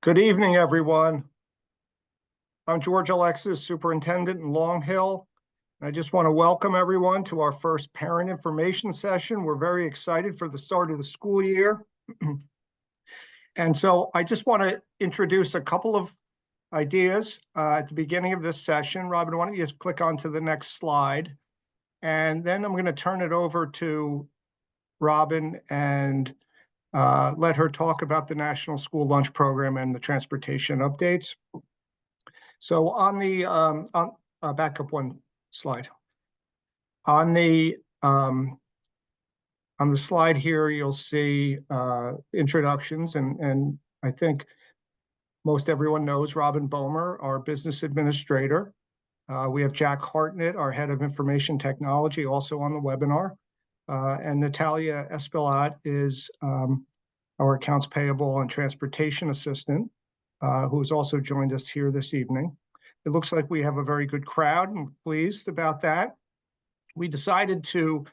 Good evening, everyone. I'm George Alexis, Superintendent in Long Hill. I just want to welcome everyone to our first parent information session. We're very excited for the start of the school year. And so I just want to introduce a couple of ideas at the beginning of this session. Robin, why don't you just click on to the next slide? And then I'm going to turn it over to Robin and let her talk about the National School Lunch Program and the transportation updates. So on the back up one slide. On the slide here, you'll see introductions, and I think most everyone knows Robin Bomer, our business administrator. We have Jack Hartnett, our head of information technology, also on the webinar, and Natalia Espilat is our accounts payable and transportation assistant, who has also joined us here this evening. It looks like we have a very good crowd and pleased about that. We decided to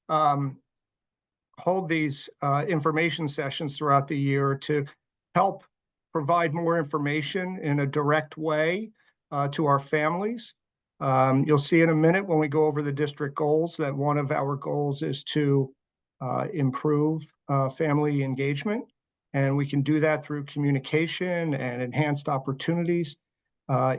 hold these information sessions throughout the year to help provide more information in a direct way to our families. You'll see in a minute when we go over the district goals that one of our goals is to improve family engagement. And we can do that through communication and enhanced opportunities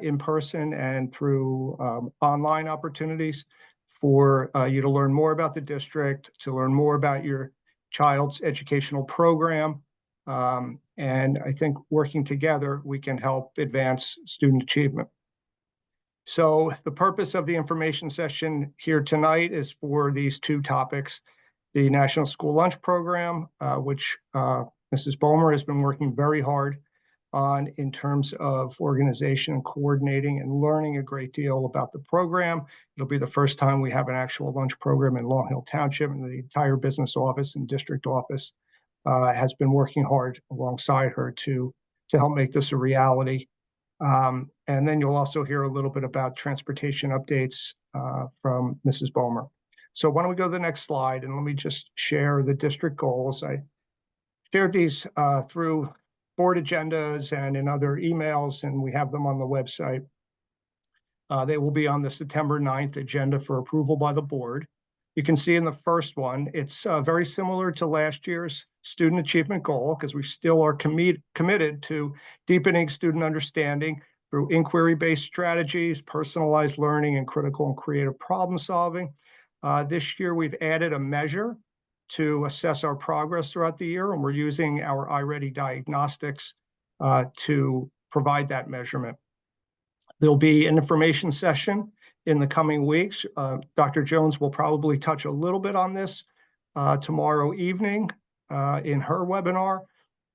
in person and through online opportunities for you to learn more about the district, to learn more about your child's educational program. And I think working together, we can help advance student achievement. So the purpose of the information session here tonight is for these two topics: the National School Lunch Program, which Mrs. Bomer has been working very hard on in terms of organization and coordinating and learning a great deal about the program. It'll be the first time we have an actual lunch program in Long Hill Township, and the entire business office and district office has been working hard alongside her to help make this a reality. And then you'll also hear a little bit about transportation updates from Mrs. Bomer. So why don't we go to the next slide, and let me just share the district goals. I shared these through board agendas and in other emails, and we have them on the website. They will be on the September 9th agenda for approval by the board. You can see in the first one, it's very similar to last year's student achievement goal, because we still are committed to deepening student understanding through inquiry-based strategies, personalized learning, and critical and creative problem solving. This year, we've added a measure to assess our progress throughout the year, and we're using our iReady diagnostics to provide that measurement. There'll be an information session in the coming weeks. Dr. Jones will probably touch a little bit on this tomorrow evening in her webinar,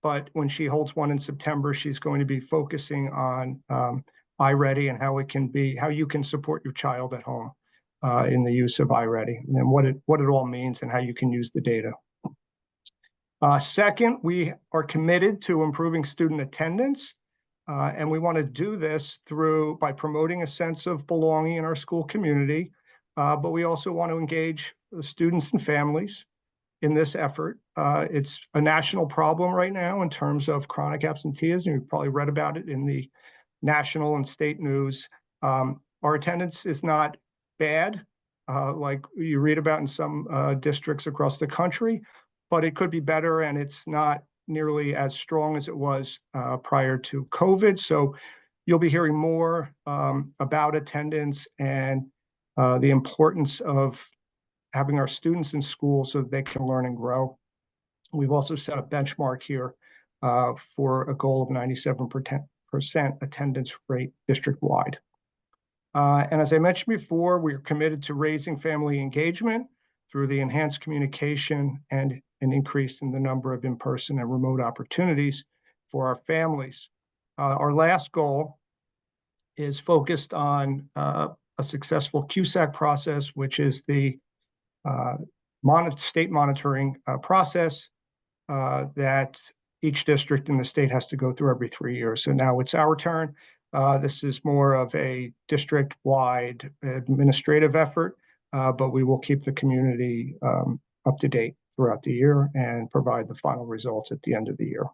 but when she holds one in September, she's going to be focusing on iReady and how you can support your child at home in the use of iReady, and what it all means and how you can use the data. Second, we are committed to improving student attendance, and we want to do this by promoting a sense of belonging in our school community, but we also want to engage the students and families in this effort. It's a national problem right now in terms of chronic absenteeism. You've probably read about it in the national and state news. Our attendance is not bad, like you read about in some districts across the country, but it could be better, and it's not nearly as strong as it was prior to COVID. So you'll be hearing more about attendance and the importance of having our students in school so that they can learn and grow. We've also set a benchmark here for a goal of 97% attendance rate district-wide. And as I mentioned before, we are committed to raising family engagement through the enhanced communication and an increase in the number of in-person and remote opportunities for our families. Our last goal is focused on a successful QSAC process, which is the state monitoring process that each district in the state has to go through every 3 years. So now it's our turn. This is more of a district-wide administrative effort, but we will keep the community up to date throughout the year and provide the final results at the end of the year.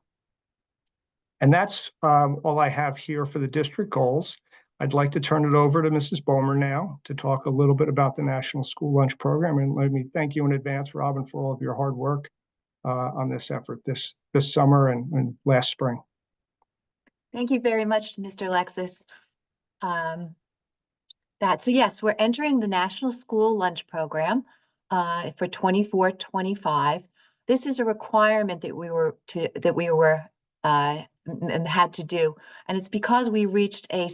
And that's all I have here for the district goals. I'd like to turn it over to Mrs. Bomer now to talk a little bit about the National School Lunch Program. And let me thank you in advance, Robin, for all of your hard work on this effort this summer and last spring. Thank you very much, Mr. Lexis. So yes, we're entering the National School Lunch Program for 24-25. This is a requirement that we had to do, and it's because we reached over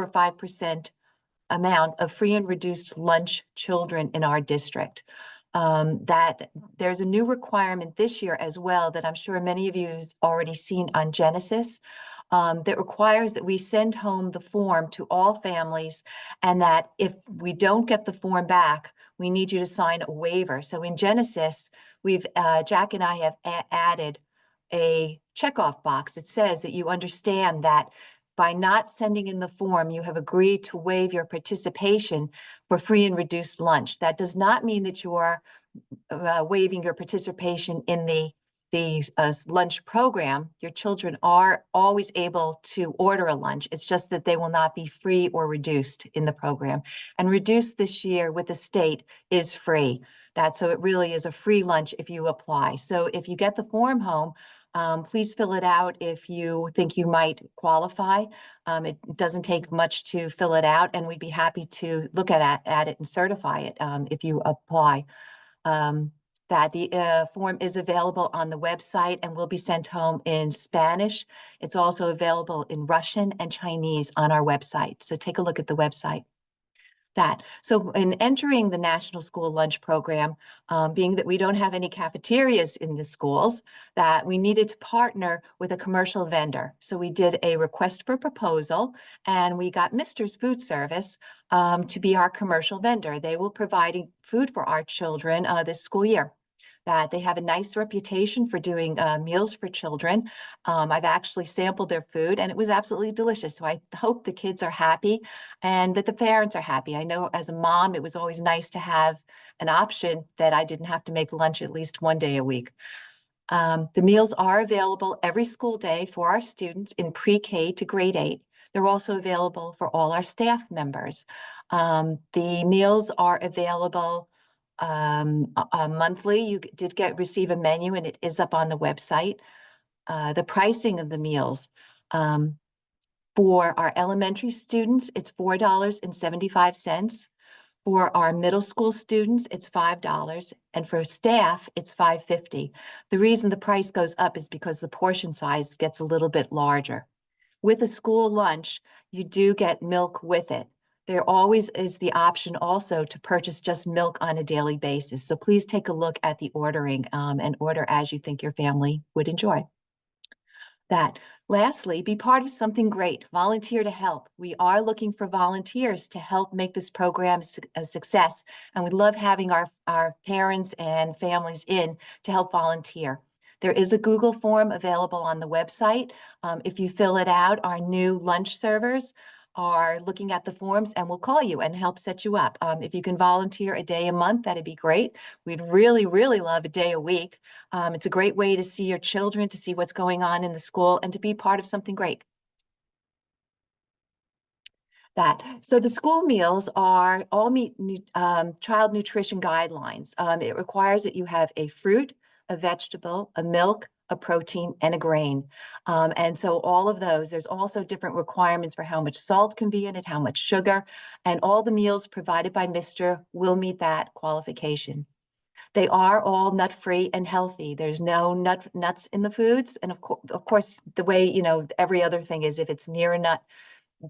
5% amount of free and reduced lunch children in our district. That there's a new requirement this year as well that I'm sure many of you have already seen on Genesis, that requires that we send home the form to all families, and that if we don't get the form back, we need you to sign a waiver. So in Genesis, Jack and I have added a checkoff box. It says that you understand that by not sending in the form, you have agreed to waive your participation for free and reduced lunch. That does not mean that you are waiving your participation in the lunch program. Your children are always able to order a lunch. It's just that they will not be free or reduced in the program. And reduced this year with the state is free. So it really is a free lunch if you apply. So if you get the form home, please fill it out if you think you might qualify. It doesn't take much to fill it out, and we'd be happy to look at it and certify it if you apply. The form is available on the website and will be sent home in Spanish. It's also available in Russian and Chinese on our website. So take a look at the website. So in entering the National School Lunch Program, being that we don't have any cafeterias in the schools, that we needed to partner with a commercial vendor. So we did a request for proposal, and we got Mister's Food Service to be our commercial vendor. They will provide food for our children this school year. That they have a nice reputation for doing meals for children. I've actually sampled their food, and it was absolutely delicious. So I hope the kids are happy and that the parents are happy. I know as a mom, it was always nice to have an option that I didn't have to make lunch at least one day a week. The meals are available every school day for our students in pre-K to grade 8. They're also available for all our staff members. The meals are available monthly. You did receive a menu, and it is up on the website. The pricing of the meals, for our elementary students, it's $4.75. For our middle school students, it's $5, and for staff, it's $5.50. The reason the price goes up is because the portion size gets a little bit larger. With a school lunch, you do get milk with it. There always is the option also to purchase just milk on a daily basis. So please take a look at the ordering and order as you think your family would enjoy. Lastly, be part of something great. Volunteer to help. We are looking for volunteers to help make this program a success, and we love having our parents and families in to help volunteer. There is a Google form available on the website. If you fill it out, our new lunch servers are looking at the forms and will call you and help set you up. If you can volunteer a day a month, that'd be great. We'd really, really love a day a week. It's a great way to see your children, to see what's going on in the school, and to be part of something great. So the school meals are all meet child nutrition guidelines. It requires that you have a fruit, a vegetable, a milk, a protein, and a grain. And so all of those, there's also different requirements for how much salt can be in it, how much sugar, and all the meals provided by Mister will meet that qualification. They are all nut-free and healthy. There's no nuts in the foods. And of course, the way, every other thing is, if it's near a nut,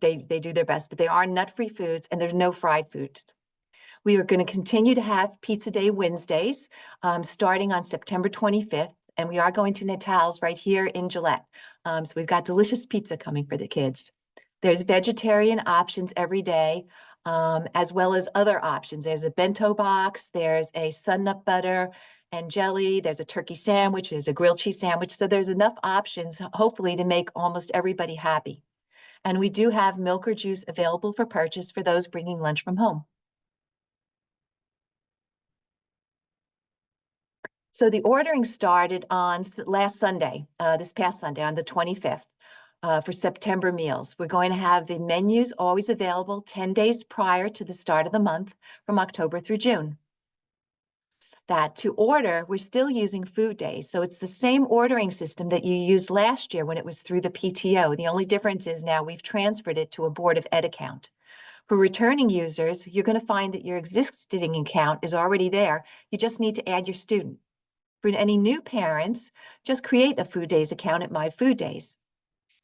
they do their best, but they are nut-free foods, and there's no fried foods. We are going to continue to have Pizza Day Wednesdays, starting on September 25th. And we are going to Natal's right here in Gillette. So we've got delicious pizza coming for the kids. There's vegetarian options every day, as well as other options. There's a bento box, there's a sun nut butter and jelly, there's a turkey sandwich, there's a grilled cheese sandwich. So there's enough options, hopefully, to make almost everybody happy. And we do have milk or juice available for purchase for those bringing lunch from home. So the ordering started on last Sunday, this past Sunday, on the 25th, for September meals. We're going to have the menus always available 10 days prior to the start of the month from October through June. That to order, we're still using Food Days. So it's the same ordering system that you used last year when it was through the PTO. The only difference is now we've transferred it to a Board of Ed account. For returning users, you're going to find that your existing account is already there. You just need to add your student. For any new parents, just create a Food Days account at My Food Days.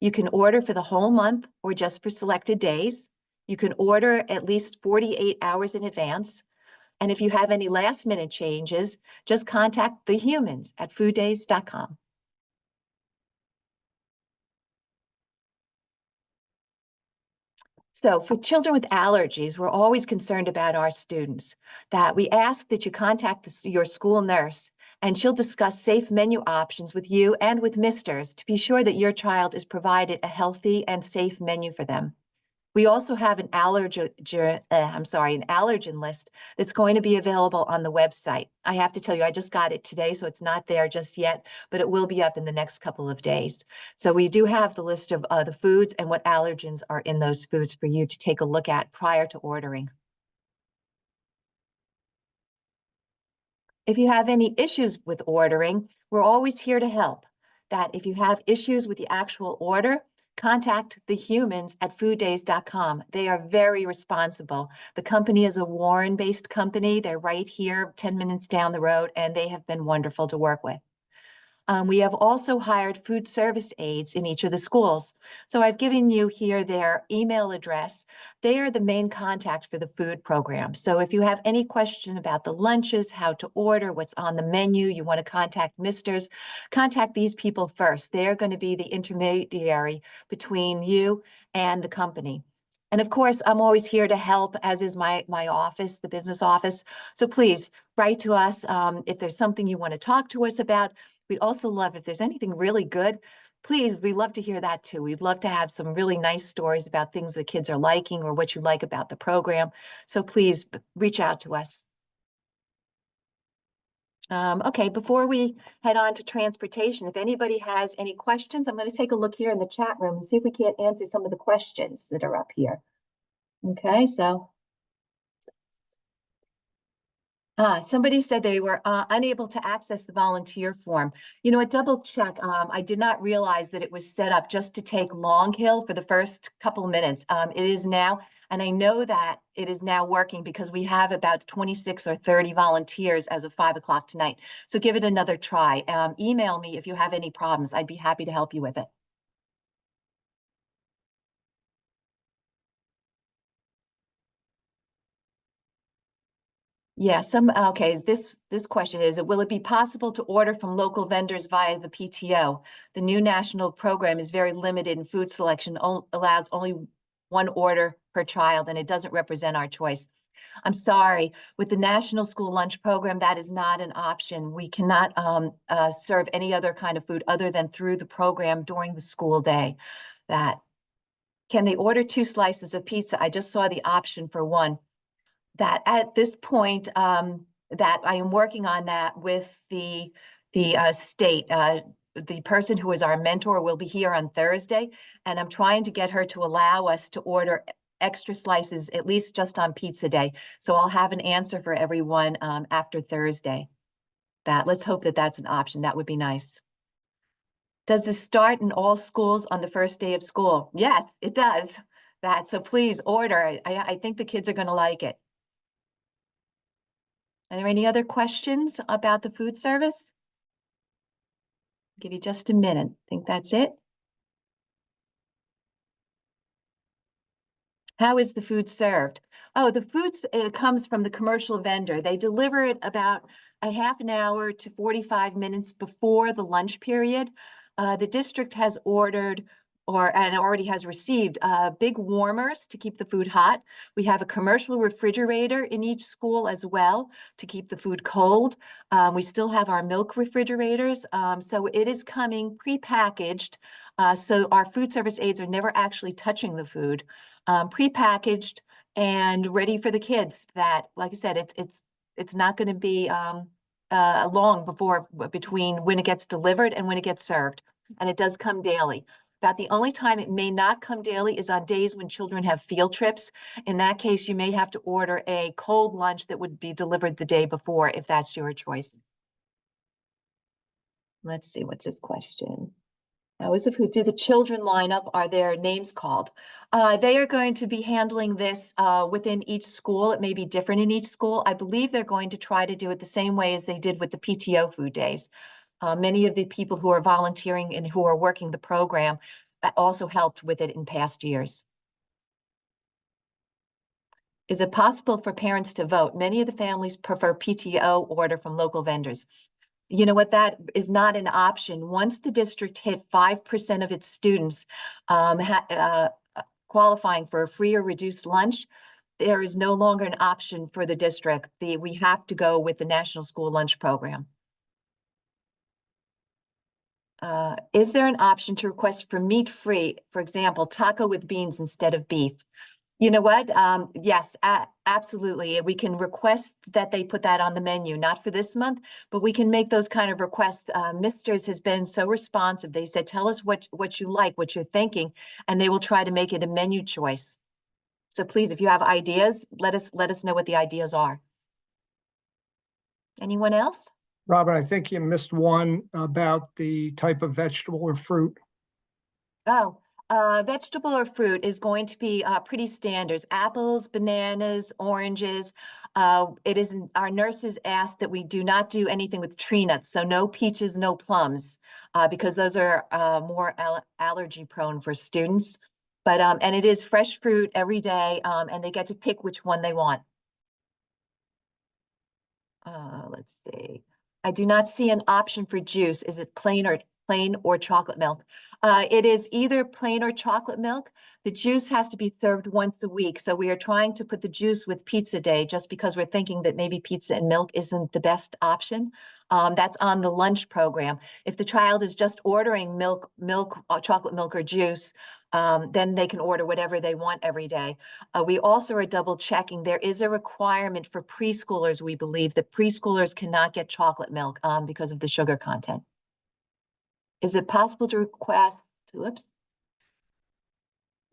You can order for the whole month or just for selected days. You can order at least 48 hours in advance. And if you have any last minute changes, just contact the humans at fooddays.com. So for children with allergies, we're always concerned about our students, that we ask that you contact your school nurse, and she'll discuss safe menu options with you and with misters to be sure that your child is provided a healthy and safe menu for them. We also have an allergen list that's going to be available on the website. I have to tell you, I just got it today, so it's not there just yet, but it will be up in the next couple of days. So we do have the list of the foods and what allergens are in those foods for you to take a look at prior to ordering. If you have any issues with ordering, we're always here to help. That if you have issues with the actual order, contact the humans at fooddays.com. They are very responsible. The company is a Warren-based company. They're right here, 10 minutes down the road, and they have been wonderful to work with. We have also hired food service aides in each of the schools. So I've given you here their email address. They are the main contact for the food program. So if you have any question about the lunches, how to order, what's on the menu, you want to contact misters, contact these people first. They're going to be the intermediary between you and the company. And of course, I'm always here to help, as is my office, the business office. So please write to us if there's something you want to talk to us about. We'd also love if there's anything really good, please, we'd love to hear that too. We'd love to have some really nice stories about things the kids are liking or what you like about the program. So please reach out to us. Okay, before we head on to transportation, if anybody has any questions, I'm going to take a look here in the chat room and see if we can't answer some of the questions that are up here. Okay, so. Somebody said they were unable to access the volunteer form. You know, a double check. I did not realize that it was set up just to take Long Hill for the first couple minutes. It is now, and I know that it is now working because we have about 26 or 30 volunteers as of 5 o'clock tonight. So give it another try. Email me if you have any problems. I'd be happy to help you with it. Yeah, okay, this question is, will it be possible to order from local vendors via the PTO? The new national program is very limited in food selection, allows only one order per child, and it doesn't represent our choice. I'm sorry, with the National School Lunch Program, that is not an option. We cannot serve any other kind of food other than through the program during the school day. Can they order 2 slices of pizza? I just saw the option for 1. That at this point, that I am working on that with the state. The person who is our mentor will be here on Thursday, and I'm trying to get her to allow us to order extra slices, at least just on pizza day. So I'll have an answer for everyone after Thursday. Let's hope that that's an option. That would be nice. Does this start in all schools on the first day of school? Yes, it does. So please order. I think the kids are going to like it. Are there any other questions about the food service? I'll give you just a minute. I think that's it. How is the food served? Oh, the food comes from the commercial vendor. They deliver it about a half an hour to 45 minutes before the lunch period. The district has ordered and already has received big warmers to keep the food hot. We have a commercial refrigerator in each school as well to keep the food cold. We still have our milk refrigerators. So it is coming prepackaged. So our food service aides are never actually touching the food, prepackaged and ready for the kids. That, like I said, it's not going to be long between when it gets delivered and when it gets served. And it does come daily. About the only time it may not come daily is on days when children have field trips. In that case, you may have to order a cold lunch that would be delivered the day before, if that's your choice. Let's see, what's this question? Hours of who? Do the children line up? Are their names called? They are going to be handling this within each school. It may be different in each school. I believe they're going to try to do it the same way as they did with the PTO food days. Many of the people who are volunteering and who are working the program also helped with it in past years. Is it possible for parents to vote? Many of the families prefer PTO order from local vendors. You know what, that is not an option. Once the district hit 5% of its students qualifying for a free or reduced lunch, there is no longer an option for the district. We have to go with the National School Lunch Program. Is there an option to request for meat-free, for example, taco with beans instead of beef? You know what? Yes, absolutely. We can request that they put that on the menu, not for this month, but we can make those kind of requests. Misters has been so responsive. They said, tell us what you like, what you're thinking, and they will try to make it a menu choice. So please, if you have ideas, let us know what the ideas are. Anyone else? Robin, I think you missed one about the type of vegetable or fruit. Oh, vegetable or fruit is going to be pretty standard. Apples, bananas, oranges. Our nurses asked that we do not do anything with tree nuts. So no peaches, no plums, because those are more allergy prone for students. But, and it is fresh fruit every day, and they get to pick which one they want. Let's see. I do not see an option for juice. Is it plain or chocolate milk? It is either plain or chocolate milk. The juice has to be served once a week. So we are trying to put the juice with pizza day just because we're thinking that maybe pizza and milk isn't the best option. That's on the lunch program. If the child is just ordering milk, chocolate milk or juice, then they can order whatever they want every day. We also are double checking. There is a requirement for preschoolers, we believe, that preschoolers cannot get chocolate milk because of the sugar content. Is it possible to request,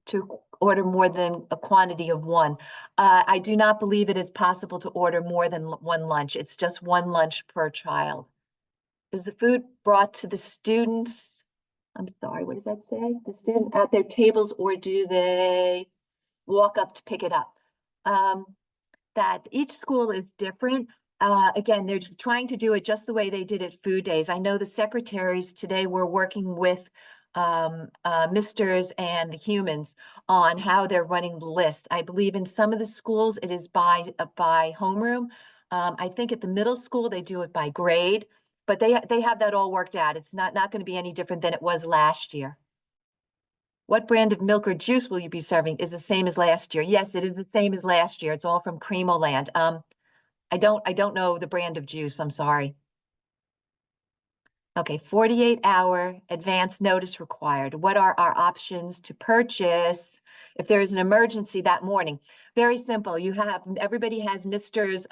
to order more than a quantity of one? I do not believe it is possible to order more than one lunch. It's just one lunch per child. Is the food brought to the students? I'm sorry, what does that say? The student at their tables, or do they walk up to pick it up? That each school is different. Again, they're trying to do it just the way they did at Food Days. I know the secretaries today were working with Misters and the humans on how they're running the list. I believe in some of the schools it is by homeroom. I think at the middle school they do it by grade, but they have that all worked out. It's not going to be any different than it was last year. What brand of milk or juice will you be serving? Is the same as last year? Yes, it is the same as last year. It's all from Creamoland. I don't know the brand of juice. I'm sorry. Okay, 48-hour advance notice required. What are our options to purchase if there is an emergency that morning? Very simple. Everybody has Mr.'s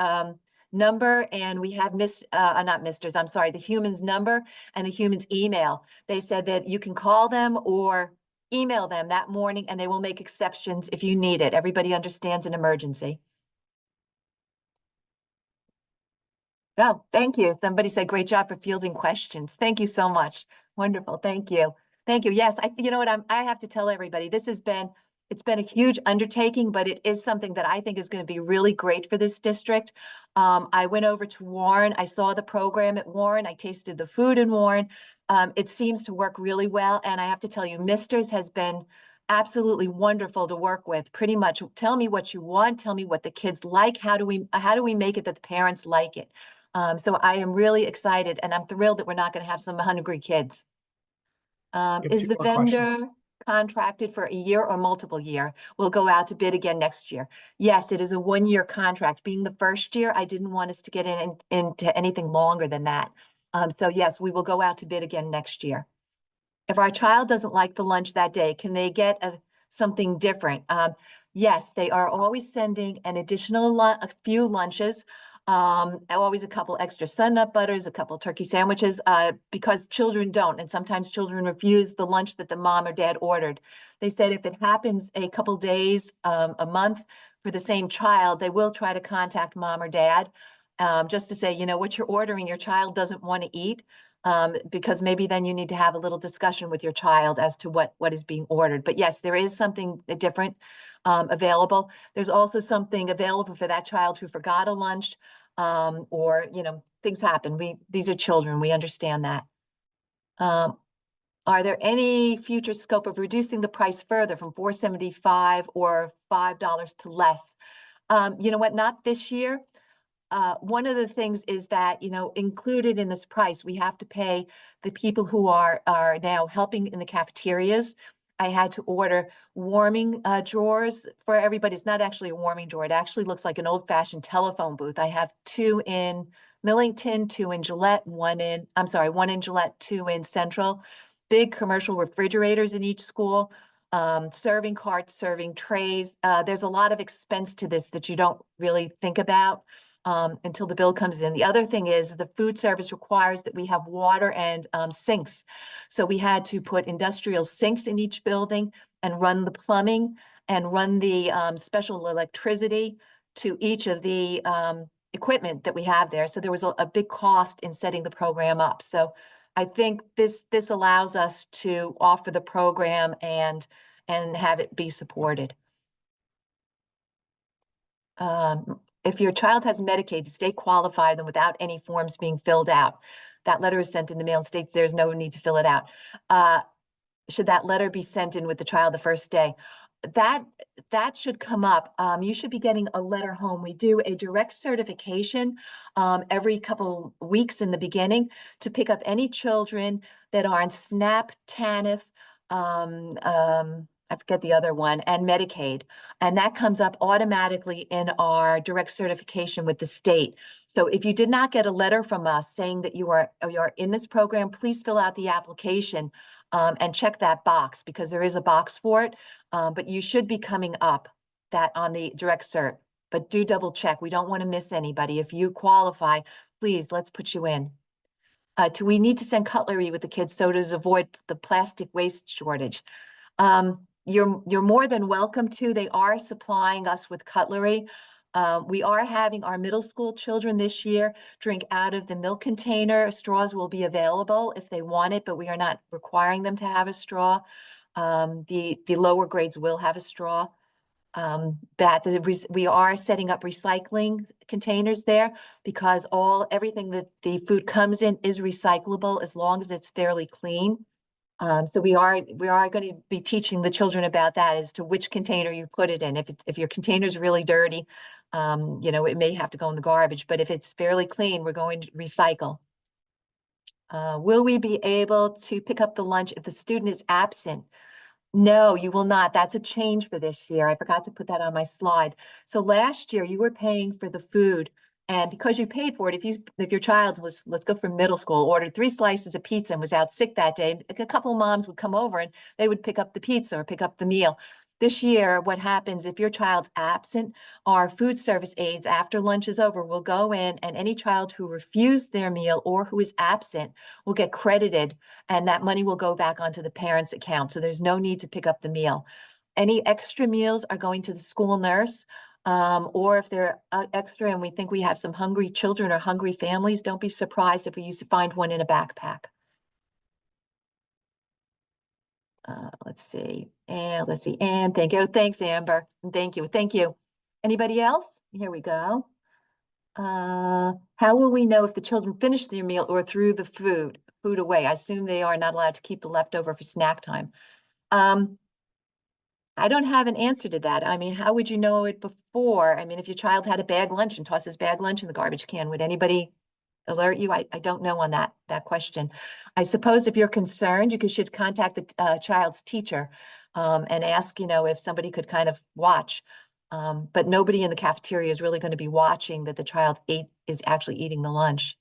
number, and we have not Mr.'s, I'm sorry, the human's number and the human's email. They said that you can call them or email them that morning, and they will make exceptions if you need it. Everybody understands an emergency. Oh, thank you. Somebody said, great job for fielding questions. Thank you so much. Wonderful. Thank you. Thank you. Yes, you know what, I have to tell everybody, it's been a huge undertaking, but it is something that I think is going to be really great for this district. I went over to Warren. I saw the program at Warren. I tasted the food in Warren. It seems to work really well. And I have to tell you, Misters has been absolutely wonderful to work with. Pretty much tell me what you want. Tell me what the kids like. How do we make it that the parents like it? So I am really excited, and I'm thrilled that we're not going to have some hungry kids. Is the vendor contracted for a year or multiple year? We'll go out to bid again next year. Yes, it is a 1-year contract. Being the first year, I didn't want us to get into anything longer than that. So yes, we will go out to bid again next year. If our child doesn't like the lunch that day, can they get something different? Yes, they are always sending an additional a few lunches. Always a couple extra sun nut butters, a couple turkey sandwiches, because children don't, and sometimes children refuse the lunch that the mom or dad ordered. They said if it happens a couple days, a month for the same child, they will try to contact mom or dad, just to say, you know, what you're ordering, your child doesn't want to eat. Because maybe then you need to have a little discussion with your child as to what is being ordered. But yes, there is something different available. There's also something available for that child who forgot a lunch, or, you know, things happen. These are children, we understand that. Are there any future scope of reducing the price further from $4.75 or $5 to less? You know what, not this year. One of the things is that, you know, included in this price, we have to pay the people who are now helping in the cafeterias. I had to order warming drawers for everybody. It's not actually a warming drawer. It actually looks like an old-fashioned telephone booth. I have 2 in Millington, 2 in Gillette, one in Gillette, 2 in Central. Big commercial refrigerators in each school, serving carts, serving trays. There's a lot of expense to this that you don't really think about until the bill comes in. The other thing is the food service requires that we have water and sinks. So we had to put industrial sinks in each building and run the plumbing and run the special electricity to each of the equipment that we have there. So there was a big cost in setting the program up. So I think this allows us to offer the program and have it be supported. If your child has Medicaid, the state qualified them without any forms being filled out. That letter is sent in the mail and states there's no need to fill it out. Should that letter be sent in with the child the first day? That should come up. You should be getting a letter home. We do a direct certification every couple weeks in the beginning to pick up any children that are on SNAP, TANF, I forget the other one, and Medicaid. And that comes up automatically in our direct certification with the state. So if you did not get a letter from us saying that you are in this program, please fill out the application and check that box, because there is a box for it. But you should be coming up that on the direct cert. But do double check. We don't want to miss anybody. If you qualify, please, let's put you in. Do we need to send cutlery with the kids so to avoid the plastic waste shortage? You're more than welcome to. They are supplying us with cutlery. We are having our middle school children this year drink out of the milk container. Straws will be available if they want it, but we are not requiring them to have a straw. The lower grades will have a straw. We are setting up recycling containers there, because everything that the food comes in is recyclable as long as it's fairly clean. So we are going to be teaching the children about that, as to which container you put it in. If your container is really dirty, you know, it may have to go in the garbage, but if it's fairly clean, we're going to recycle. Will we be able to pick up the lunch if the student is absent? No, you will not. That's a change for this year. I forgot to put that on my slide. So last year you were paying for the food, and because you paid for it, if your child, let's go from middle school, ordered 3 slices of pizza and was out sick that day, a couple of moms would come over and they would pick up the pizza or pick up the meal. This year, what happens if your child's absent, our food service aides, after lunch is over, will go in, and any child who refused their meal or who is absent will get credited, and that money will go back onto the parents' account. So there's no need to pick up the meal. Any extra meals are going to the school nurse, or if they're extra and we think we have some hungry children or hungry families, don't be surprised if we used to find one in a backpack. Let's see. And thank you. Thanks, Amber. And thank you. Anybody else? Here we go. How will we know if the children finish their meal or threw the food away? I assume they are not allowed to keep the leftover for snack time. I don't have an answer to that. I mean, how would you know it before? I mean, if your child had a bag lunch and tosses bag lunch in the garbage can, would anybody alert you? I don't know on that question. I suppose if you're concerned, you should contact the child's teacher and ask, you know, if somebody could kind of watch. But nobody in the cafeteria is really going to be watching that the child is actually eating the lunch.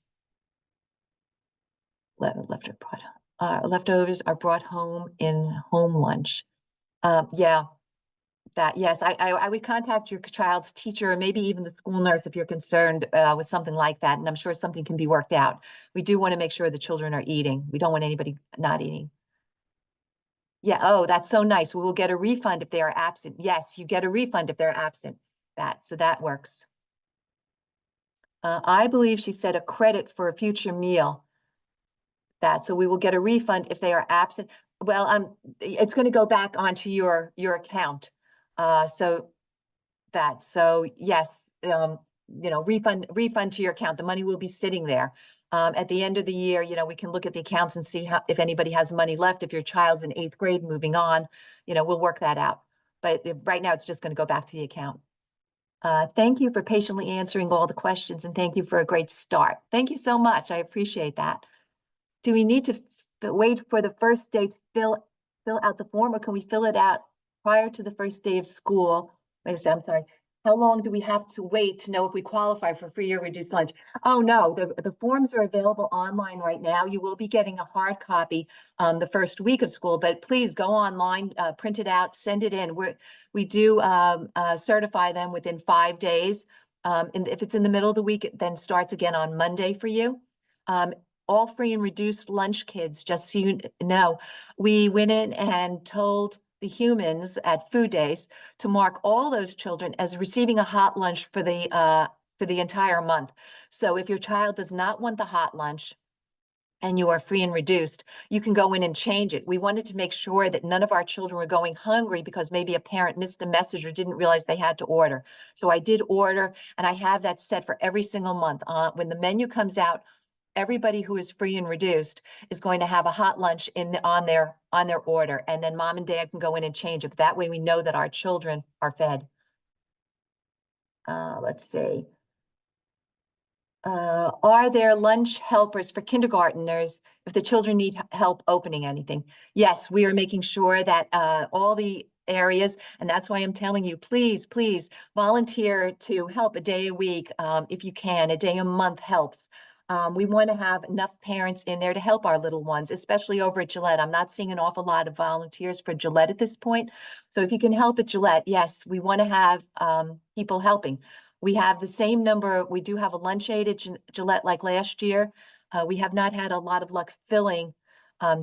Leftovers are brought home in home lunch. Yeah, That, yes, I would contact your child's teacher or maybe even the school nurse if you're concerned with something like that. And I'm sure something can be worked out. We do want to make sure the children are eating. We don't want anybody not eating. Yeah, oh, that's so nice. We will get a refund if they are absent. Yes, you get a refund if they're absent. So that works. I believe she said a credit for a future meal. So we will get a refund if they are absent. Well, it's going to go back onto your account. So yes, refund to your account. The money will be sitting there. At the end of the year, we can look at the accounts and see if anybody has money left. If your child's in 8th grade, moving on, we'll work that out. But right now, it's just going to go back to the account. Thank you for patiently answering all the questions, and thank you for a great start. Thank you so much. I appreciate that. Do we need to wait for the first day to fill out the form, or can we fill it out prior to the first day of school? Wait a second, I'm sorry. How long do we have to wait to know if we qualify for free or reduced lunch? Oh, no, the forms are available online right now. You will be getting a hard copy the first week of school, but please go online, print it out, send it in. We do certify them within 5 days. And if it's in the middle of the week, it then starts again on Monday for you. All free and reduced lunch kids, just so you know, we went in and told the humans at Food Days to mark all those children as receiving a hot lunch for the entire month. So if your child does not want the hot lunch and you are free and reduced, you can go in and change it. We wanted to make sure that none of our children were going hungry because maybe a parent missed a message or didn't realize they had to order. So I did order, and I have that set for every single month. When the menu comes out, everybody who is free and reduced is going to have a hot lunch on their order, and then mom and dad can go in and change it. That way we know that our children are fed. Let's see. Are there lunch helpers for kindergarteners if the children need help opening anything? Yes, we are making sure that all the areas, and that's why I'm telling you, please volunteer to help a day a week if you can. A day a month helps. We want to have enough parents in there to help our little ones, especially over at Gillette. I'm not seeing an awful lot of volunteers for Gillette at this point. So if you can help at Gillette, yes, we want to have people helping. We have the same number. We do have a lunch aid at Gillette like last year. We have not had a lot of luck filling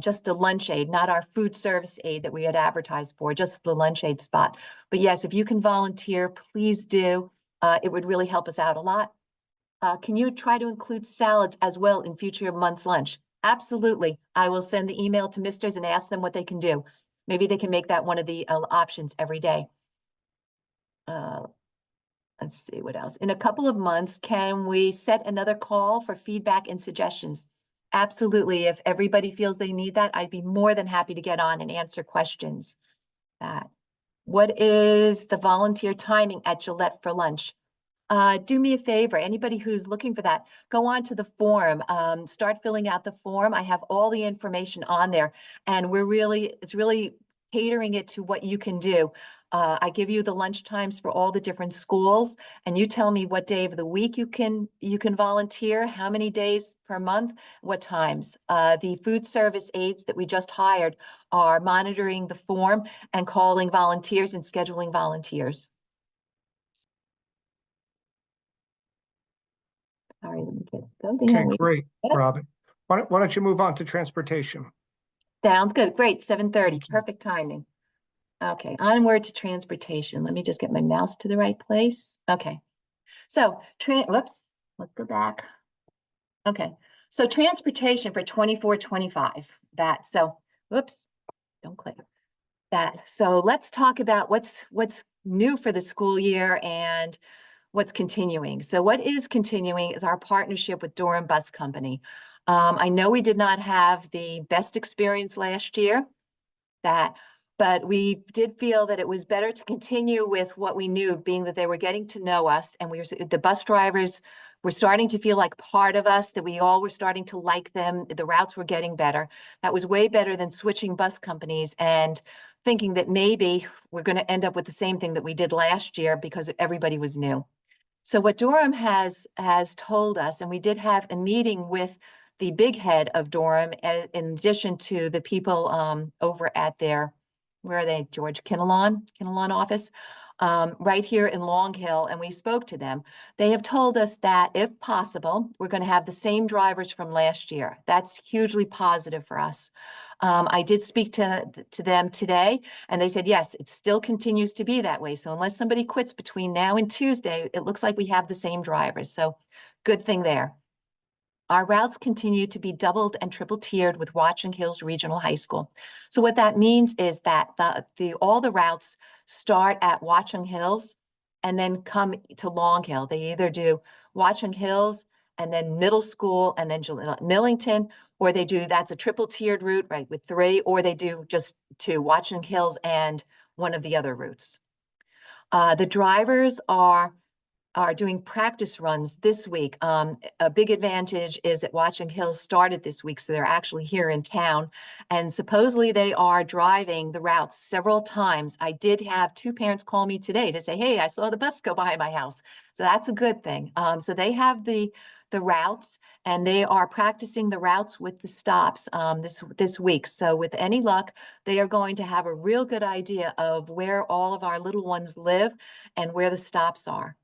just the lunch aid, not our food service aid that we had advertised for, just the lunch aid spot. But yes, if you can volunteer, please do. It would really help us out a lot. Can you try to include salads as well in future months' lunch? Absolutely. I will send the email to misters and ask them what they can do. Maybe they can make that one of the options every day. Let's see what else. In a couple of months, can we set another call for feedback and suggestions? Absolutely. If everybody feels they need that, I'd be more than happy to get on and answer questions. What is the volunteer timing at Gillette for lunch? Do me a favor, anybody who's looking for that, go on to the form, start filling out the form. I have all the information on there, and it's really catering it to what you can do. I give you the lunch times for all the different schools, and you tell me what day of the week you can volunteer, how many days per month, what times. The food service aides that we just hired are monitoring the form and calling volunteers and scheduling volunteers. All right, let me get Okay, great, Robin. Why don't you move on to transportation? Sounds good. Great. 7:30. Thank you. Perfect timing. Okay, onward to transportation. Let me just get my mouse to the right place. Okay. So, whoops, let's go back. Okay. So transportation for 24-25. Whoops, don't click that. So let's talk about what's new for the school year and what's continuing. So what is continuing is our partnership with Durham Bus Company. I know we did not have the best experience last year, but we did feel that it was better to continue with what we knew, being that they were getting to know us, and the bus drivers were starting to feel like part of us, that we all were starting to like them. The routes were getting better. That was way better than switching bus companies and thinking that maybe we're going to end up with the same thing that we did last year because everybody was new. So what Durham has told us, and we did have a meeting with the big head of Durham, in addition to the people over at their where are they, George? Kinnelon office, right here in Long Hill, and we spoke to them. They have told us that if possible, we're going to have the same drivers from last year. That's hugely positive for us. I did speak to them today, and they said, yes, it still continues to be that way. So unless somebody quits between now and Tuesday, it looks like we have the same drivers. So good thing there. Our routes continue to be doubled and triple tiered with Watchung Hills Regional High School. So what that means is that all the routes start at Watchung Hills and then come to Long Hill. They either do Watchung Hills and then middle school and then Millington, or they do, that's a triple tiered route, right, with 3, or they do just to Watchung Hills and one of the other routes. The drivers are doing practice runs this week. A big advantage is that Watchung Hills started this week, so they're actually here in town. And supposedly they are driving the routes several times. I did have 2 parents call me today to say, hey, I saw the bus go by my house. So that's a good thing. So they have the routes, and they are practicing the routes with the stops this week. So with any luck, they are going to have a real good idea of where all of our little ones live and where the stops are.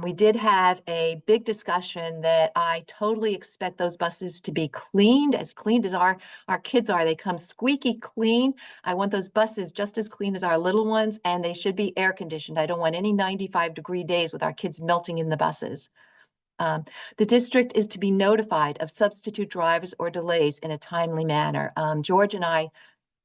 We did have a big discussion that I totally expect those buses to be cleaned as our kids are. They come squeaky clean. I want those buses just as clean as our little ones, and they should be air conditioned. I don't want any 95-degree days with our kids melting in the buses. The district is to be notified of substitute drivers or delays in a timely manner. George and I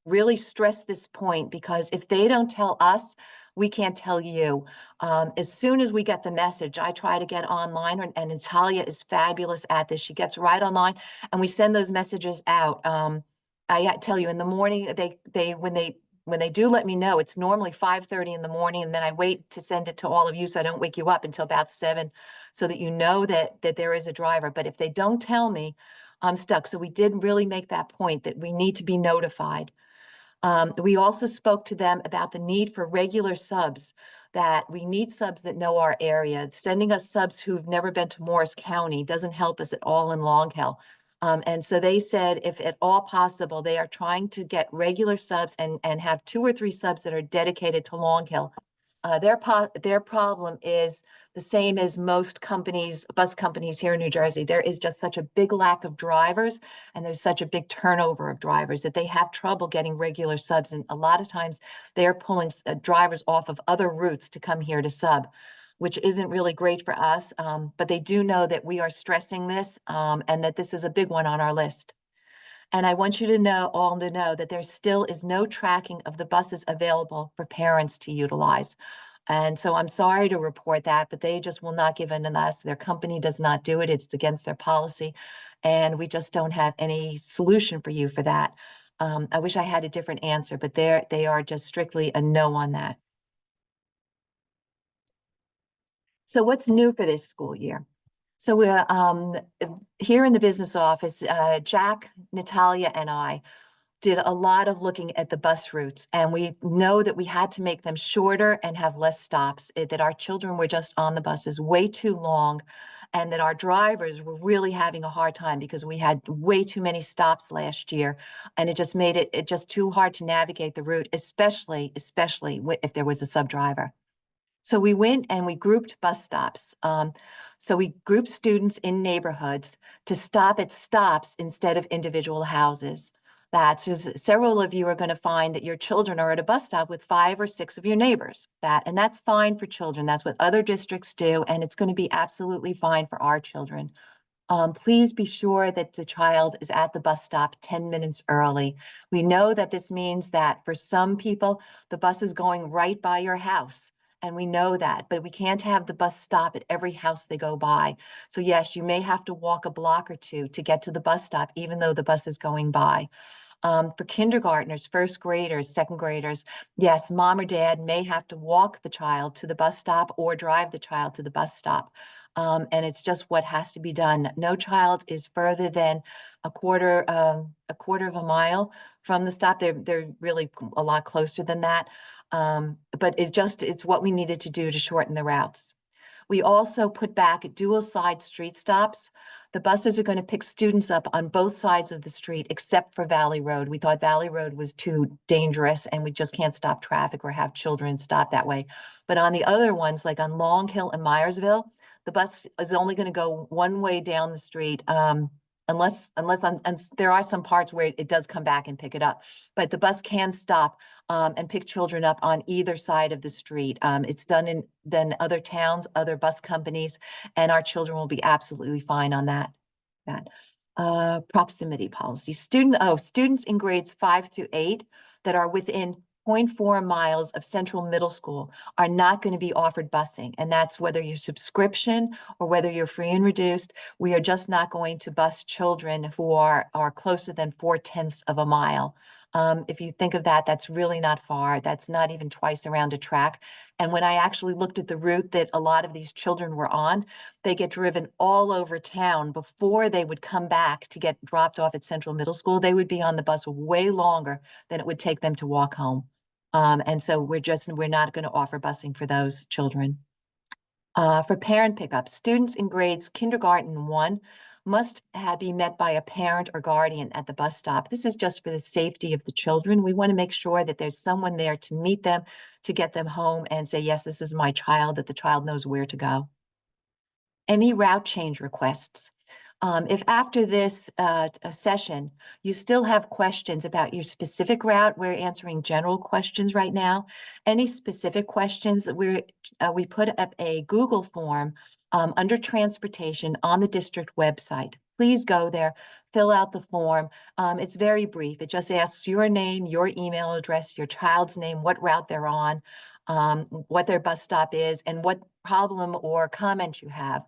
really stress this point because if they don't tell us, we can't tell you. As soon as we get the message, I try to get online, and Natalia is fabulous at this. She gets right online, and we send those messages out. I tell you, in the morning, when they do let me know, it's normally 5:30 in the morning, and then I wait to send it to all of you so I don't wake you up until about 7, so that you know that there is a driver. But if they don't tell me, I'm stuck. So we did really make that point that we need to be notified. We also spoke to them about the need for regular subs, that we need subs that know our area. Sending us subs who've never been to Morris County doesn't help us at all in Long Hill. And so they said, if at all possible, they are trying to get regular subs and have 2 or 3 subs that are dedicated to Long Hill. Their problem is the same as most bus companies here in New Jersey. There is just such a big lack of drivers, and there's such a big turnover of drivers that they have trouble getting regular subs. And a lot of times they're pulling drivers off of other routes to come here to sub, which isn't really great for us. But they do know that we are stressing this, and that this is a big one on our list. And I want you to know that there still is no tracking of the buses available for parents to utilize. And so I'm sorry to report that, but they just will not give in to us. Their company does not do it. It's against their policy. And we just don't have any solution for you for that. I wish I had a different answer, but they are just strictly a no on that. So what's new for this school year? So we're here in the business office, Jack, Natalia, and I did a lot of looking at the bus routes, and we know that we had to make them shorter and have less stops, that our children were just on the buses way too long, and that our drivers were really having a hard time because we had way too many stops last year, and it just made it just too hard to navigate the route, especially if there was a sub driver. So we went and we grouped bus stops. So we grouped students in neighborhoods to stop at stops instead of individual houses. Several of you are going to find that your children are at a bus stop with 5 or 6 of your neighbors. And that's fine for children. That's what other districts do, and it's going to be absolutely fine for our children. Please be sure that the child is at the bus stop 10 minutes early. We know that this means that for some people, the bus is going right by your house. And we know that, but we can't have the bus stop at every house they go by. So yes, you may have to walk a block or 2 to get to the bus stop, even though the bus is going by. For kindergartners, first graders, second graders, yes, mom or dad may have to walk the child to the bus stop or drive the child to the bus stop. And it's just what has to be done. No child is further than a quarter of a mile from the stop. They're really a lot closer than that. But it's what we needed to do to shorten the routes. We also put back dual side street stops. The buses are going to pick students up on both sides of the street except for Valley Road. We thought Valley Road was too dangerous and we just can't stop traffic or have children stop that way. But on the other ones, like on Long Hill and Myersville, the bus is only going to go one way down the street. Unless and there are some parts where it does come back and pick it up, but the bus can stop and pick children up on either side of the street. It's done in other towns, other bus companies, and our children will be absolutely fine on that. Proximity policy. Students in grades 5 through 8 that are within 0.4 miles of Central Middle School are not going to be offered busing. And that's whether you're subscription or whether you're free and reduced. We are just not going to bus children who are closer than 0.4 of a mile. If you think of that, that's really not far. That's not even twice around a track. And when I actually looked at the route that a lot of these children were on, they get driven all over town before they would come back to get dropped off at Central Middle School. They would be on the bus way longer than it would take them to walk home. And so we're not going to offer busing for those children. For parent pickup, students in grades kindergarten 1 must be met by a parent or guardian at the bus stop. This is just for the safety of the children. We want to make sure that there's someone there to meet them, to get them home and say, yes, this is my child, that the child knows where to go. Any route change requests. If after this session, you still have questions about your specific route, we're answering general questions right now. Any specific questions, we put up a Google form under transportation on the district website. Please go there, fill out the form. It's very brief. It just asks your name, your email address, your child's name, what route they're on, what their bus stop is, and what problem or comment you have.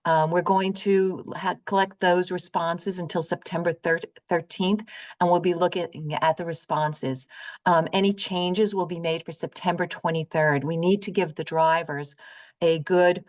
We're going to collect those responses until September 13th, and we'll be looking at the responses. Any changes will be made for September 23rd. We need to give the drivers a good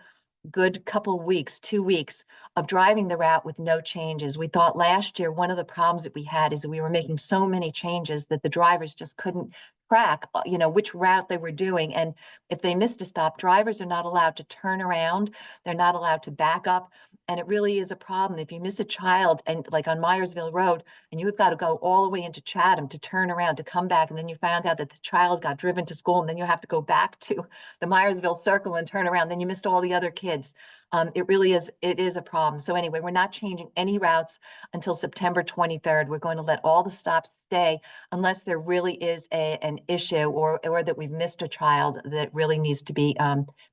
couple weeks, 2 weeks of driving the route with no changes. We thought last year, one of the problems that we had is that we were making so many changes that the drivers just couldn't track, which route they were doing. And if they missed a stop, drivers are not allowed to turn around. They're not allowed to back up. And it really is a problem. If you miss a child and like on Myersville Road, and you've got to go all the way into Chatham to turn around to come back, and then you found out that the child got driven to school, and then you have to go back to the Myersville Circle and turn around, then you missed all the other kids. It is a problem. So anyway, we're not changing any routes until September 23rd. We're going to let all the stops stay unless there really is an issue or that we've missed a child that really needs to be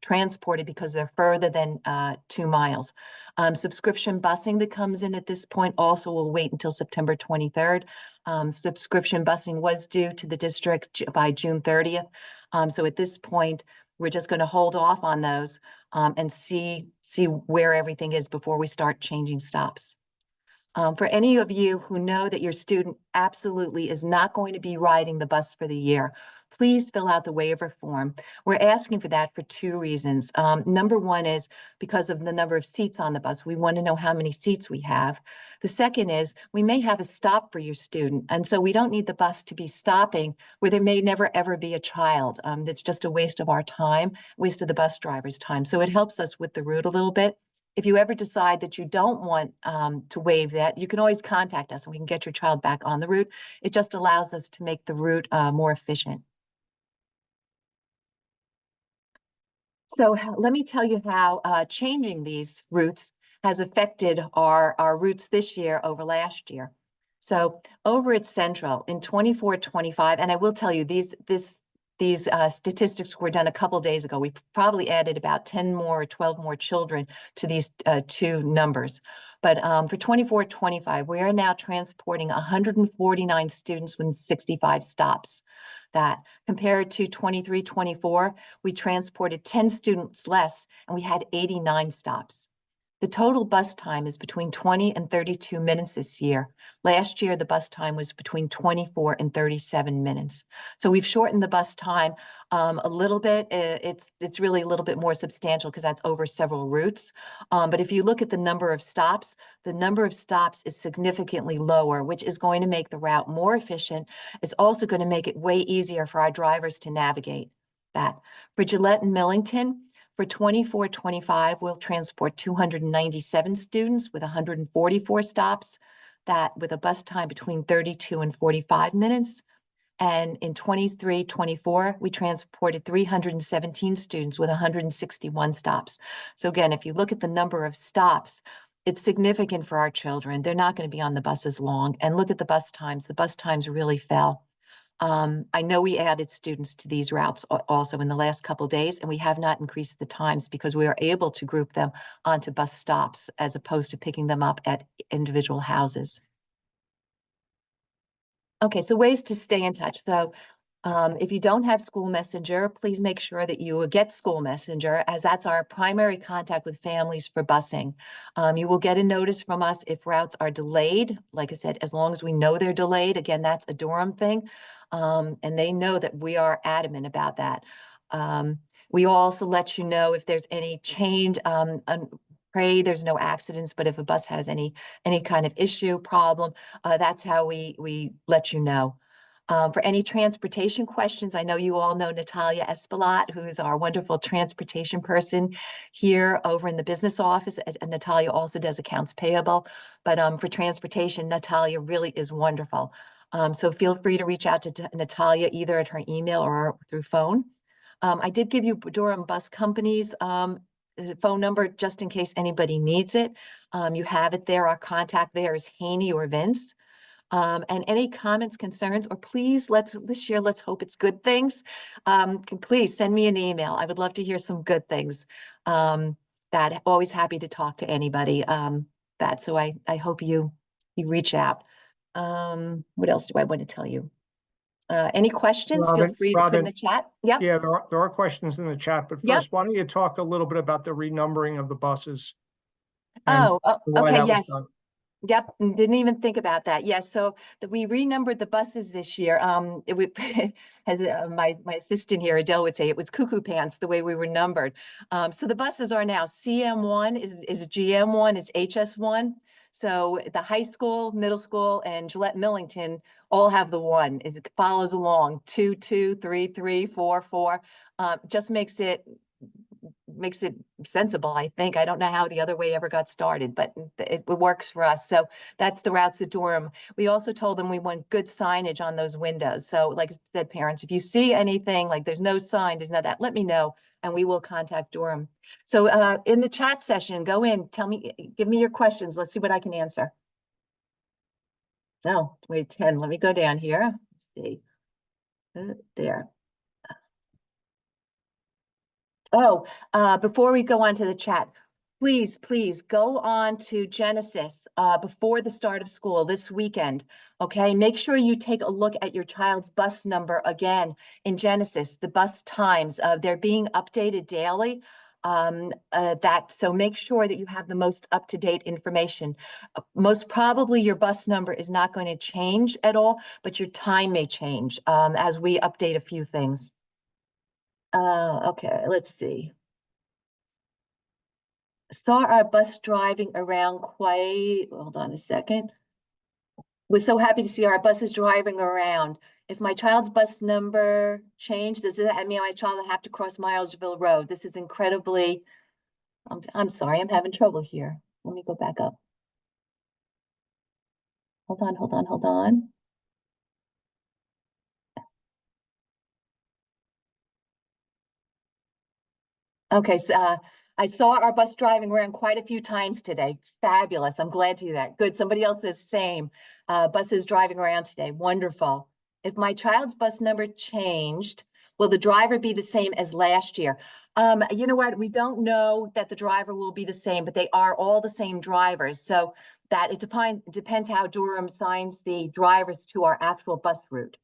transported because they're further than 2 miles. Subscription busing that comes in at this point also will wait until September 23rd. Subscription busing was due to the district by June 30th. So at this point, we're just going to hold off on those and see where everything is before we start changing stops. For any of you who know that your student absolutely is not going to be riding the bus for the year, please fill out the waiver form. We're asking for that for 2 reasons. Number one is because of the number of seats on the bus. We want to know how many seats we have. The second is we may have a stop for your student. And so we don't need the bus to be stopping where there may never, ever be a child. That's just a waste of our time, waste of the bus driver's time. So it helps us with the route a little bit. If you ever decide that you don't want to waive that, you can always contact us and we can get your child back on the route. It just allows us to make the route more efficient. So let me tell you how changing these routes has affected our routes this year over last year. So over at Central in 24-25, and I will tell you these statistics were done a couple days ago. We probably added about 10 more or 12 more children to these 2 numbers. But for 24-25, we are now transporting 149 students with 65 stops. That compared to 23-24, we transported 10 students less and we had 89 stops. The total bus time is between 20 and 32 minutes this year. Last year, the bus time was between 24 and 37 minutes. So we've shortened the bus time a little bit. It's really a little bit more substantial because that's over several routes. But if you look at the number of stops, the number of stops is significantly lower, which is going to make the route more efficient. It's also going to make it way easier for our drivers to navigate that. For Gillette and Millington, For 24-25, we'll transport 297 students with 144 stops, that with a bus time between 32 and 45 minutes. And in 23-24, we transported 317 students with 161 stops. So again, if you look at the number of stops, it's significant for our children. They're not going to be on the buses long. And look at the bus times. The bus times really fell. I know we added students to these routes also in the last couple of days, and we have not increased the times because we are able to group them onto bus stops as opposed to picking them up at individual houses. Okay, so ways to stay in touch. So if you don't have School Messenger, please make sure that you get School Messenger, as that's our primary contact with families for busing. You will get a notice from us if routes are delayed. Like I said, as long as we know they're delayed, again, that's a Durham thing. And they know that we are adamant about that. We also let you know if there's any change. Pray there's no accidents, but if a bus has any kind of issue, problem, that's how we let you know. For any transportation questions, I know you all know Natalia Espillat, who's our wonderful transportation person here over in the business office. And Natalia also does accounts payable. But for transportation, Natalia really is wonderful. So feel free to reach out to Natalia either at her email or through phone. I did give you Durham Bus Company's phone number just in case anybody needs it. You have it there. Our contact there is Haney or Vince. And any comments, concerns, or please, this year, let's hope it's good things. Please send me an email. I would love to hear some good things. That always happy to talk to anybody. So I hope you reach out. What else do I want to tell you? Any questions? Feel Robin, free to put in the chat. Yep. Yeah, there are questions in the chat, but Yep. first, why don't you talk a little bit about the renumbering of the buses? and Oh, why okay, that was yes. done? Yep, didn't even think about that. Yes, so we renumbered the buses this year. As my assistant here, Adele, would say, it was cuckoo pants the way we were numbered. So the buses are now CM1 is GM1 is HS1. So the high school, middle school, and Gillette Millington all have the one. It follows along 2, 2, 3, 3, 4, 4. Just makes it sensible, I think. I don't know how the other way ever got started, but it works for us. So that's the routes at Durham. We also told them we want good signage on those windows. So like I said, parents, if you see anything like there's no sign, there's no that, let me know and we will contact Durham. So in the chat session, go in, tell me, give me your questions. Let's see what I can answer. Oh, wait, 10. Let me go down here. Let's see. There. Oh, before we go on to the chat, please go on to Genesis before the start of school this weekend. Okay, make sure you take a look at your child's bus number again in Genesis, the bus times. They're being updated daily. So make sure that you have the most up-to-date information. Most probably your bus number is not going to change at all, but your time may change as we update a few things. Okay, let's see. Saw our bus driving around hold on a second. We're so happy to see our buses driving around. If my child's bus number changed, does that mean my child will have to cross Milesville Road? This is incredibly, I'm sorry, I'm having trouble here. Let me go back up. Hold on. Okay, so I saw our bus driving around quite a few times today. Fabulous. I'm glad to hear that. Good. Somebody else says same. Buses driving around today. Wonderful. If my child's bus number changed, will the driver be the same as last year? You know what? We don't know that the driver will be the same, but they are all the same drivers. So that it depends how Durham signs the drivers to our actual bus route.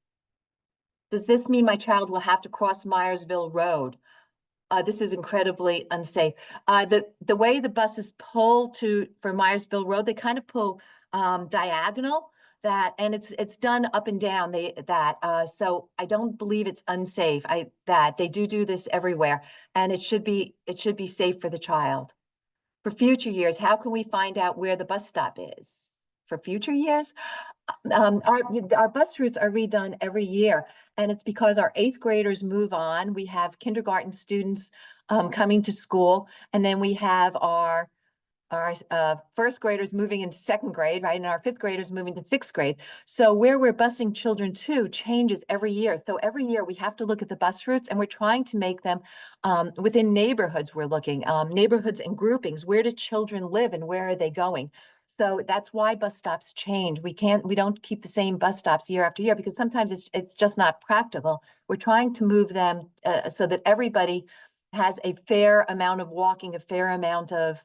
Does this mean my child will have to cross Myersville Road? This is incredibly unsafe. The way the buses pull for Myersville Road, they kind of pull diagonal and it's done up and down. So I don't believe it's unsafe. They do this everywhere, and it should be safe for the child. For future years, how can we find out where the bus stop is? For future years, Our bus routes are redone every year, and it's because our 8th graders move on. We have kindergarten students coming to school, and then we have our 1st graders moving into 2nd grade, right? And our 5th graders moving to 6th grade. So where we're busing children to changes every year. So every year we have to look at the bus routes, and we're trying to make them within neighborhoods. We're looking neighborhoods and groupings. Where do children live and where are they going? So that's why bus stops change. We don't keep the same bus stops year after year because sometimes it's just not practical. We're trying to move them so that everybody has a fair amount of walking, a fair amount of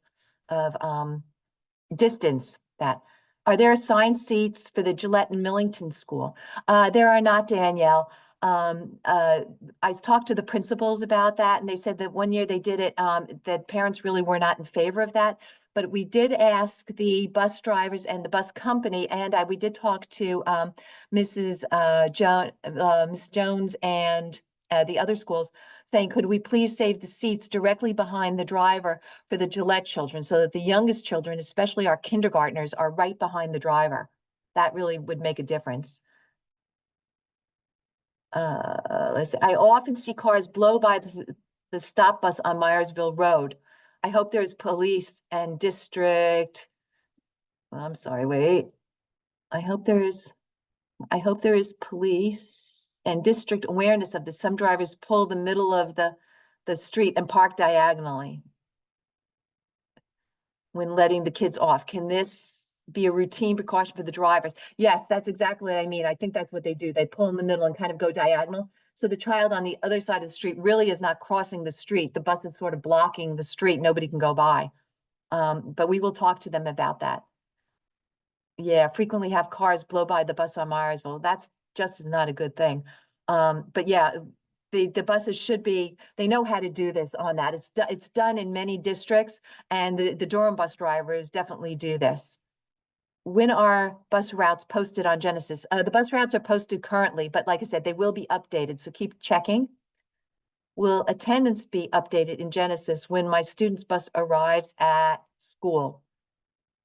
distance. That are there assigned seats for the Gillette and Millington school? There are not, Danielle. I talked to the principals about that, and they said that one year they did it, that parents really were not in favor of that. But we did ask the bus drivers and the bus company, and we did talk to Mrs. Miss Jones and the other schools, saying, could we please save the seats directly behind the driver for the Gillette children so that the youngest children, especially our kindergartners, are right behind the driver? That really would make a difference. Let's see. I often see cars blow by the stop bus on Myersville Road. I hope there's police and district. I'm sorry, wait. I hope there is police and district awareness of this. Some drivers pull the middle of the street and park diagonally when letting the kids off. Can this be a routine precaution for the drivers? Yes, that's exactly what I mean. I think that's what they do. They pull in the middle and kind of go diagonal. So the child on the other side of the street really is not crossing the street. The bus is sort of blocking the street. Nobody can go by. But we will talk to them about that. Yeah, frequently have cars blow by the bus on Myersville. That's just not a good thing. But yeah, the buses should be, they know how to do this on that. It's done in many districts, and the Durham bus drivers definitely do this. When are bus routes posted on Genesis? The bus routes are posted currently, but like I said, they will be updated, so keep checking. Will attendance be updated in Genesis when my student's bus arrives at school?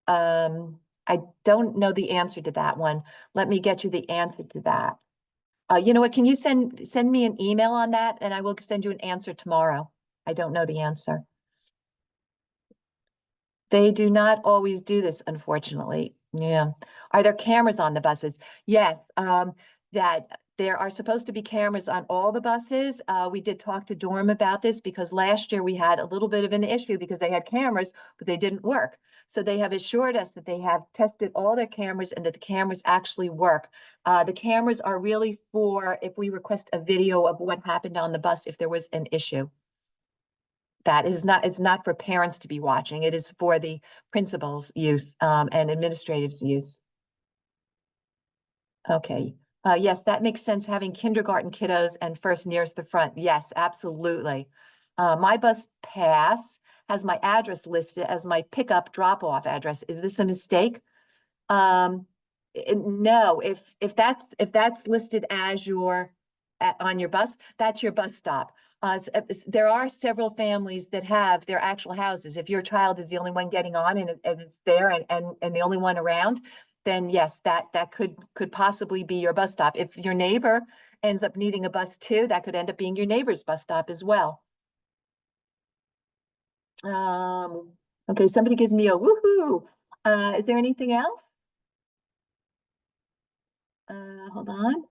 I don't know the answer to that one. Let me get you the answer to that. You know what, can you send me an email on that, and I will send you an answer tomorrow. I don't know the answer. They do not always do this, unfortunately. Yeah. Are there cameras on the buses? Yes, that there are supposed to be cameras on all the buses. We did talk to Durham about this because last year we had a little bit of an issue because they had cameras, but they didn't work. So they have assured us that they have tested all their cameras and that the cameras actually work. The cameras are really for if we request a video of what happened on the bus if there was an issue. That is not, it's not for parents to be watching. It is for the principal's use and administrative's use. Okay. Yes, that makes sense. Having kindergarten kiddos and first nearest the front. Yes, absolutely. My bus pass has my address listed as my pickup drop-off address. Is this a mistake? No, if that's listed as your on your bus, that's your bus stop. There are several families that have their actual houses. If your child is the only one getting on and it's there and the only one around, then yes, that could possibly be your bus stop. If your neighbor ends up needing a bus too, that could end up being your neighbor's bus stop as well. Okay, somebody gives me a woohoo. Is there anything else? Hold on.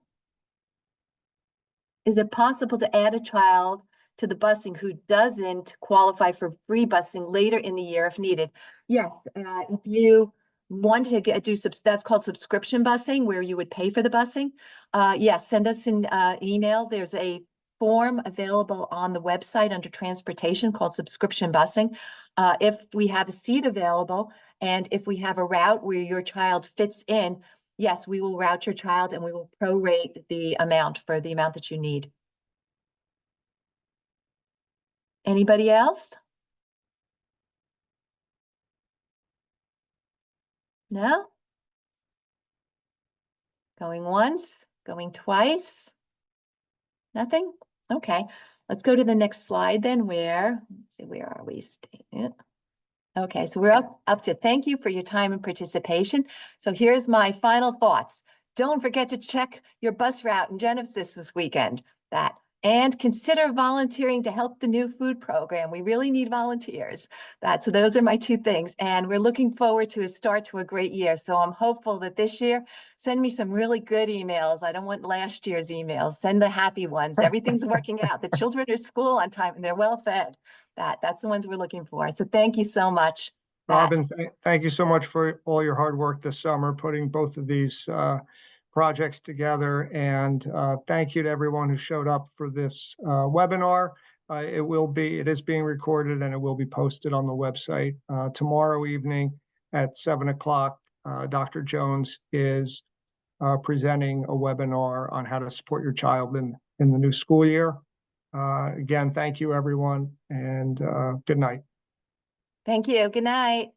Is it possible to add a child to the busing who doesn't qualify for free busing later in the year if needed? Yes, if you want to do that's called subscription busing, where you would pay for the busing. Yes, send us an email. There's a form available on the website under transportation called subscription busing. If we have a seat available and if we have a route where your child fits in, yes, we will route your child and we will prorate the amount for the amount that you need. Anybody else? No? Going once, going twice? Nothing? Okay, let's go to the next slide then. Let's see, where are we? Okay, so we're up to thank you for your time and participation. So here's my final thoughts. Don't forget to check your bus route in Genesis this weekend. And consider volunteering to help the new food program. We really need volunteers. So those are my two things. And we're looking forward to a start to a great year. So I'm hopeful that this year, send me some really good emails. I don't want last year's emails. Send the happy ones. Everything's working out. The children are at school on time and they're well fed. That's the ones we're looking for. So thank you so much. Robin, thank you so much for all your hard work this summer, putting both of these projects together. And thank you to everyone who showed up for this webinar. It is being recorded and it will be posted on the website tomorrow evening at 7 o'clock. Dr. Jones is presenting a webinar on how to support your child in the new school year. Again, thank you, everyone, and good night. Thank you. Good night.